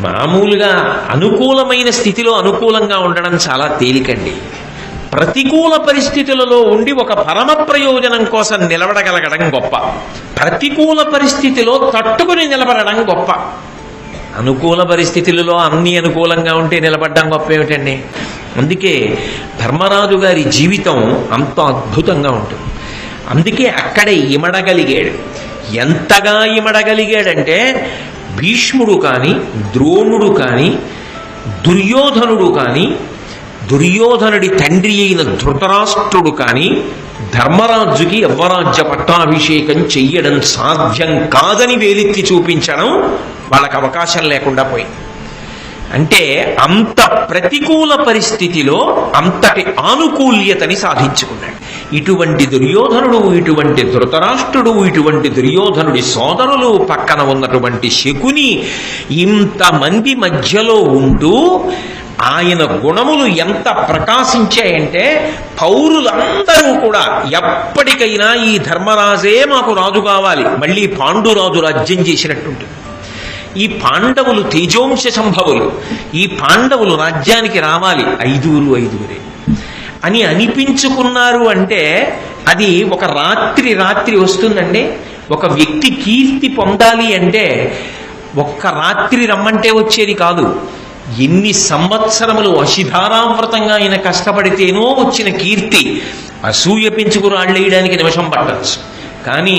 మామూలుగా అనుకూలమైన స్థితిలో అనుకూలంగా ఉండడం చాలా తేలికండి. ప్రతికూల పరిస్థితులలో ఉండి ఒక పరమ ప్రయోజనం కోసం నిలబడగలగడం గొప్ప. ప్రతికూల పరిస్థితిలో తట్టుకుని నిలబడడం గొప్ప. అనుకూల పరిస్థితులలో అన్ని అనుకూలంగా ఉంటే నిలబడడం గొప్ప ఏమిటండి? అందుకే ధర్మరాజు గారి జీవితం అంత అద్భుతంగా ఉంటుంది. అందుకే అక్కడే ఇమడగలిగాడు. ఎంతగా ఇమడగలిగాడంటే భీష్ముడు కానీ, ద్రోణుడు కానీ, దుర్యోధనుడు కానీ, దుర్యోధనుడి తండ్రి అయిన ధృతరాష్ట్రుడు కానీ ధర్మరాజుకి యవ్వరాజ్య పట్టాభిషేకం చెయ్యడం సాధ్యం కాదని వేలెత్తి చూపించడం వాళ్ళకి అవకాశం లేకుండా పోయింది. అంటే అంత ప్రతికూల పరిస్థితిలో అంతటి ఆనుకూల్యతని సాధించుకున్నాడు. ఇటువంటి దుర్యోధనుడు, ఇటువంటి ధృతరాష్ట్రుడు, ఇటువంటి దుర్యోధనుడి సోదరులు, పక్కన ఉన్నటువంటి శకుని, ఇంతమంది మధ్యలో ఉంటూ ఆయన గుణములు ఎంత ప్రకాశించాయంటే పౌరులందరూ కూడా ఎప్పటికైనా ఈ ధర్మరాజే మాకు రాజు కావాలి, మళ్ళీ పాండురాజు రాజ్యం చేసినట్టుంటుంది. ఈ పాండవులు తేజోంశ సంభవులు, ఈ పాండవులు రాజ్యానికి రావాలి, ఐదుగురే అని అనిపించుకున్నారు. అంటే అది ఒక రాత్రి వస్తుందండి. ఒక వ్యక్తి కీర్తి పొందాలి అంటే ఒక్క రాత్రి రమ్మంటే వచ్చేది కాదు. ఎన్ని సంవత్సరములు అశిధారావ్రతంగా ఆయన కష్టపడితేనో వచ్చిన కీర్తి. అసూయ పెంచుకు రాళ్ళేయడానికి నిమిషం పట్టచ్చు, కానీ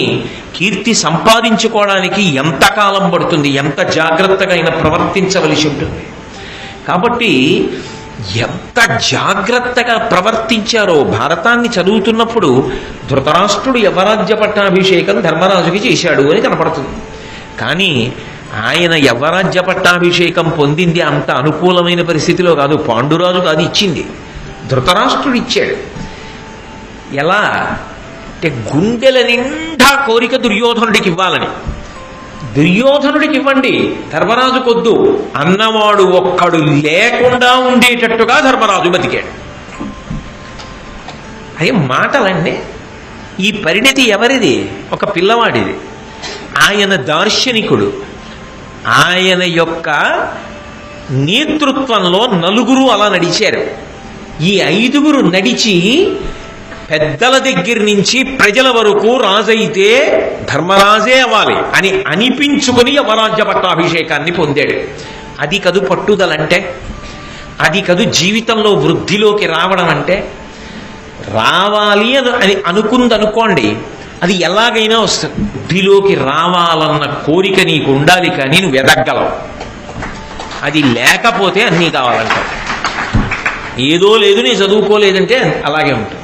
కీర్తి సంపాదించుకోవడానికి ఎంతకాలం పడుతుంది, ఎంత జాగ్రత్తగా ఆయన ప్రవర్తించవలసి ఉంటుంది. కాబట్టి ఎంత జాగ్రత్తగా ప్రవర్తించారో భారతాన్ని చదువుతున్నప్పుడు ధృతరాష్ట్రుడు యవ్వరాజ్య పట్టాభిషేకం ధర్మరాజుకి చేశాడు అని కనపడుతుంది. కానీ ఆయన యవ్వరాజ్య పట్టాభిషేకం పొందింది అంత అనుకూలమైన పరిస్థితిలో కాదు. పాండురాజు కాదు ఇచ్చింది, ధృతరాష్ట్రుడు ఇచ్చాడు. ఎలా అంటే గుండెల నిండా కోరిక దుర్యోధనుడికి ఇవ్వాలని. దుర్యోధనుడికి ఇవ్వండి, ధర్మరాజు కొద్దు అన్నవాడు ఒక్కడు లేకుండా ఉండేటట్టుగా ధర్మరాజు బతికాడు. అదే మాటలండి. ఈ పరిణతి ఎవరిది? ఒక పిల్లవాడిది. ఆయన దార్శనికుడు. ఆయన యొక్క నేతృత్వంలో నలుగురు అలా నడిచారు. ఈ ఐదుగురు నడిచి పెద్దల దగ్గర నుంచి ప్రజల వరకు రాజైతే ధర్మరాజే అవ్వాలి అని అనిపించుకుని యవరాజ్య పట్టాభిషేకాన్ని పొందాడు. అది కదు పట్టుదలంటే, అది కదు జీవితంలో వృద్ధిలోకి రావడం అంటే. రావాలి అని అనుకుందనుకోండి, అది ఎలాగైనా వస్తుంది. వృద్ధిలోకి రావాలన్న కోరిక నీకు ఉండాలి, కానీ నువ్వు ఎదగలవు. అది లేకపోతే అన్నీ కావాలంటావు. ఏదో లేదు నేను చదువుకోలేదంటే అలాగే ఉంటుంది.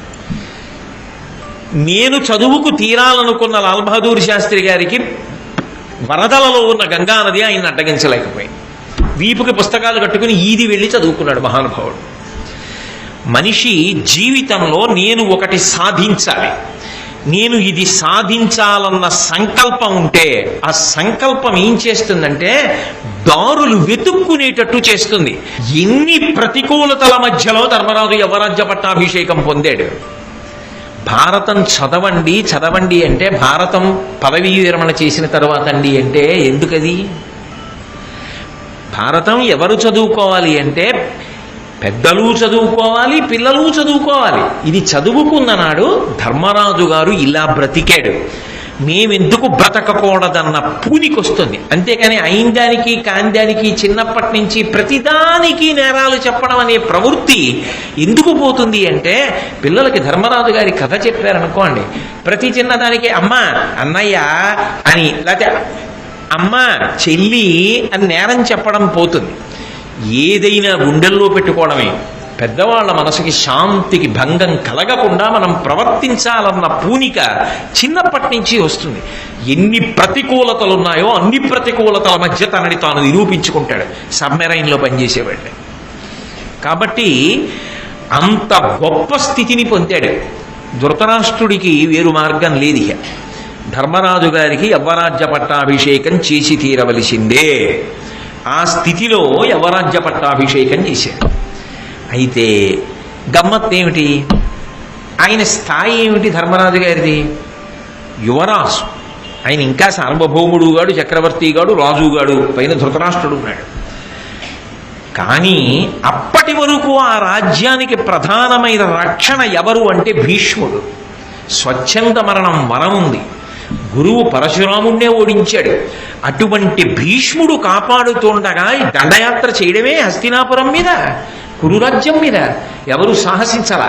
నేను చదువుకు తీరాలనుకున్న లాల్ బహదూర్ శాస్త్రి గారికి వరదలలో ఉన్న గంగానది ఆయన అడ్డగించలేకపోయింది. వీపుకి పుస్తకాలు కట్టుకుని ఈది వెళ్ళి చదువుకున్నాడు మహానుభావుడు. మనిషి జీవితంలో నేను ఒకటి సాధించాలి, నేను ఇది సాధించాలన్న సంకల్పం ఉంటే ఆ సంకల్పం ఏం చేస్తుందంటే దారులు వెతుక్కునేటట్టు చేస్తుంది. ఎన్ని ప్రతికూలతల మధ్యలో ధర్మరాజు యవరాజ్య పట్టాభిషేకం పొందాడు. భారతం చదవండి అంటే భారతం పదవీ విరమణ చేసిన తర్వాత అండి అంటే ఎందుకది? భారతం ఎవరు చదువుకోవాలి అంటే పెద్దలు చదువుకోవాలి, పిల్లలు చదువుకోవాలి. ఇది చదువుకున్న నాడు ధర్మరాజు గారు ఇలా బ్రతికాడు, మేమెందుకు బ్రతకకూడదన్న పూనికొస్తుంది. అంతేకాని అయిందానికి కాందానికి చిన్నప్పటి నుంచి ప్రతిదానికి నేరాలు చెప్పడం అనే ప్రవృత్తి ఎందుకు పోతుంది అంటే, పిల్లలకి ధర్మరాజు గారి కథ చెప్పారనుకోండి, ప్రతి చిన్నదానికి అమ్మ అన్నయ్య అని, లేకపోతే అమ్మ చెల్లి అని నేరం చెప్పడం పోతుంది. ఏదైనా గుండెల్లో పెట్టుకోవడమే. పెద్దవాళ్ల మనసుకి శాంతికి భంగం కలగకుండా మనం ప్రవర్తించాలన్న పూనిక చిన్నప్పటి నుంచి వస్తుంది. ఎన్ని ప్రతికూలతలు ఉన్నాయో అన్ని ప్రతికూలతల మధ్య తనని తాను నిరూపించుకుంటాడు. సబ్మెరైన్లో పనిచేసేవాడు. కాబట్టి అంత గొప్ప స్థితిని పొందాడు. ధృతరాష్ట్రుడికి వేరు మార్గం లేదు. ధర్మరాజు గారికి యవ్వరాజ్య పట్టాభిషేకం చేసి తీరవలసిందే. ఆ స్థితిలో యవరాజ్య పట్టాభిషేకం చేశాడు. అయితే గమ్మత్ ఏమిటి? ఆయన స్థాయి ఏమిటి? ధర్మరాజు గారిది యువరాజు. ఆయన ఇంకా సార్వభౌముడు గాడు, చక్రవర్తి గాడు, రాజుగాడు, పైన ధృతరాష్ట్రుడు ఉన్నాడు. కానీ అప్పటి వరకు ఆ రాజ్యానికి ప్రధానమైన రక్షణ ఎవరు అంటే భీష్ముడు. స్వచ్ఛంద మరణం వరముంది. గురువు పరశురాముణ్ణే ఓడించాడు. అటువంటి భీష్ముడు కాపాడుతుండగా దండయాత్ర చేయడమే హస్తినాపురం మీద, కురురాజ్యం మీద ఎవరు సాహసించాల.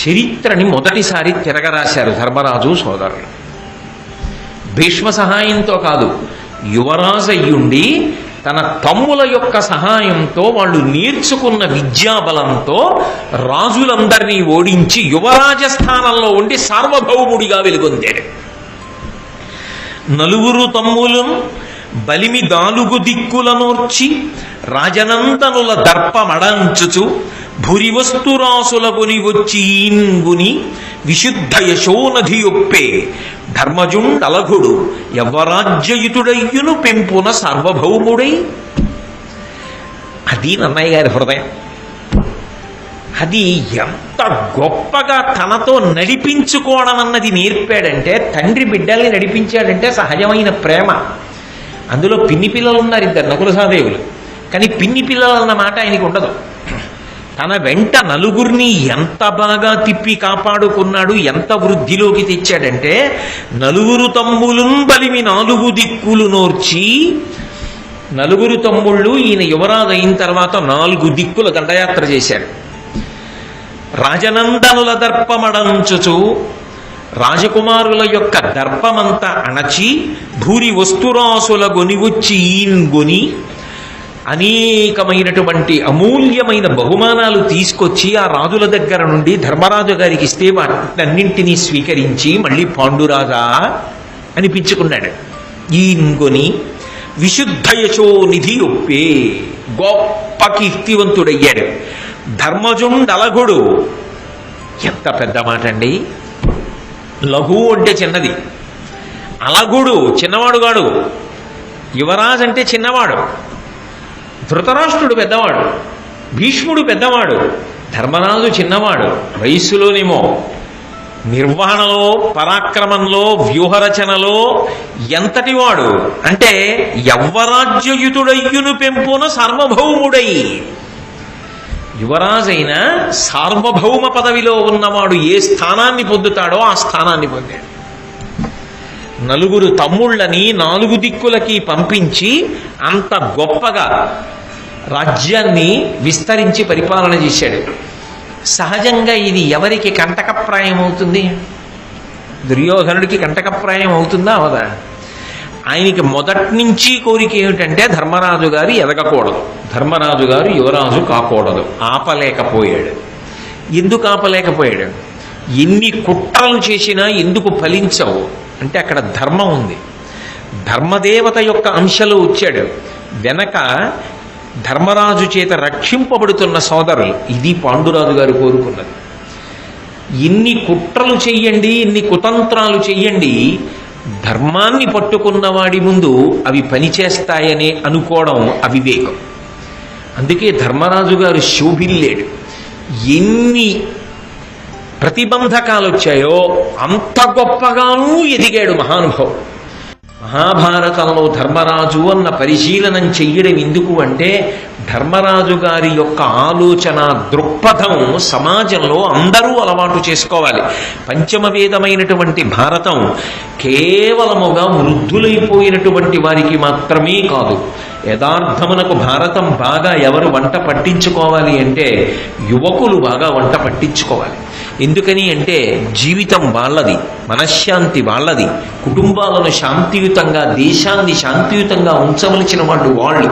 చరిత్రని మొదటిసారి తిరగరాశారు ధర్మరాజు సోదరులు. భీష్మ సహాయంతో కాదు, యువరాజయ్యుండి తన తమ్ముల యొక్క సహాయంతో వాళ్ళు నేర్చుకున్న విద్యాబలంతో రాజులందరినీ ఓడించి యువరాజ స్థానంలో ఉండి సార్వభౌముడిగా వెలుగొందాడు. నలుగురు తమ్ములు బలిమి దాలుగు దిక్కులనోర్చి రాజనందనుల దర్పమడంచుచు భురివస్తురాసులగుని వచ్చి ఈన్గుని విశుద్ధ యశోనధి ఒప్పే ధర్మజుండలఘుడు యవ్వరాజ్యయుతుడయ్యును పెంపున సార్వభౌముడై. అది నన్నయ్య గారి హృదయం. అది ఎంత గొప్పగా తనతో నడిపించుకోవడం అన్నది నేర్పాడంటే, తండ్రి బిడ్డల్ని నడిపించాడంటే సహజమైన ప్రేమ. అందులో పిన్ని పిల్లలు ఉన్నారు, ఇద్దరు నకుల సహదేవులు. కానీ పిన్ని పిల్లలు అన్న మాట ఆయనకు ఉండదు. తన వెంట నలుగురిని ఎంత బాగా తిప్పి కాపాడుకున్నాడు, ఎంత వృద్ధిలోకి తెచ్చాడంటే, నలుగురు తమ్ములు బలిమి నాలుగు దిక్కులు నోర్చి, నలుగురు తమ్ముళ్ళు ఈయన యువరాజు అయిన తర్వాత 4 దిక్కుల దండయాత్ర చేశాడు. రాజనందనుల దర్పమడంచుచు రాజకుమారుల యొక్క దర్పమంతా అణచి భూరి వస్తురాసుల గొనివచ్చి ఈన్గొని అనేకమైనటువంటి అమూల్యమైన బహుమానాలు తీసుకొచ్చి ఆ రాజుల దగ్గర నుండి ధర్మరాజు గారికి ఇస్తే వాటన్నింటినీ స్వీకరించి మళ్ళీ పాండురాజా అనిపించుకున్నాడు. ఈన్గొని విశుద్ధ యశోనిధి ఒప్పే, గొప్ప కీర్తివంతుడయ్యాడు. ధర్మజుండలఘుడు, ఎంత పెద్ద మాట అండి. లఘు అంటే చిన్నది, అలఘుడు చిన్నవాడుగాడు. యువరాజు అంటే చిన్నవాడు. ధృతరాష్ట్రుడు పెద్దవాడు, భీష్ముడు పెద్దవాడు, ధర్మరాజు చిన్నవాడు. వయస్సులోనేమో నిర్వహణలో, పరాక్రమంలో, వ్యూహరచనలో ఎంతటివాడు అంటే యవ్వరాజ్యయుతుడయ్యును పెంపున సార్వభౌముడై. యువరాజైన సార్వభౌమ పదవిలో ఉన్నవాడు ఏ స్థానాన్ని పొందుతాడో ఆ స్థానాన్ని పొందాడు. నలుగురు తమ్ముళ్ళని 4 దిక్కులకి పంపించి అంత గొప్పగా రాజ్యాన్ని విస్తరించి పరిపాలన చేశాడు. సహజంగా ఇది ఎవరికి కంటకప్రాయం అవుతుంది? దుర్యోధనుడికి కంటకప్రాయం అవుతుందా అవదా? ఆయనకి మొదటి నుంచి కోరిక ఏమిటంటే ధర్మరాజు గారు ఎదగకూడదు, ధర్మరాజు గారు యువరాజు కాకూడదు. ఆపలేకపోయాడు. ఎందుకు ఆపలేకపోయాడు? ఎన్ని కుట్రలు చేసినా ఎందుకు ఫలించవు అంటే అక్కడ ధర్మం ఉంది. ధర్మదేవత యొక్క అంశలో వచ్చాడు. వెనక ధర్మరాజు చేత రక్షింపబడుతున్న సోదరులు. ఇది పాండురాజు గారు కోరుకున్నది. ఎన్ని కుట్రలు చెయ్యండి, ఎన్ని కుతంత్రాలు చెయ్యండి, ధర్మాన్ని పట్టుకున్న వాడి ముందు అవి పనిచేస్తాయని అనుకోవడం అవివేకం. అందుకే ధర్మరాజు గారు శోభిల్లేడు. ఎన్ని ప్రతిబంధకాలు వచ్చాయో అంత గొప్పగానూ ఎదిగాడు మహానుభావుడు. మహాభారతంలో ధర్మరాజు అన్న పరిశీలనం చెయ్యడం ఎందుకు అంటే, ధర్మరాజు గారి యొక్క ఆలోచన దృక్పథం సమాజంలో అందరూ అలవాటు చేసుకోవాలి. పంచమ వేదమైనటువంటి భారతం కేవలముగా వృద్ధులైపోయినటువంటి వారికి మాత్రమే కాదు. యథార్థమునకు భారతం బాగా ఎవరు వంట పట్టించుకోవాలి అంటే యువకులు బాగా వంట పట్టించుకోవాలి. ఎందుకని అంటే జీవితం వాళ్ళది, మనశ్శాంతి వాళ్ళది, కుటుంబాలను శాంతియుతంగా, దేశాన్ని శాంతియుతంగా ఉంచవలసిన వాళ్ళు.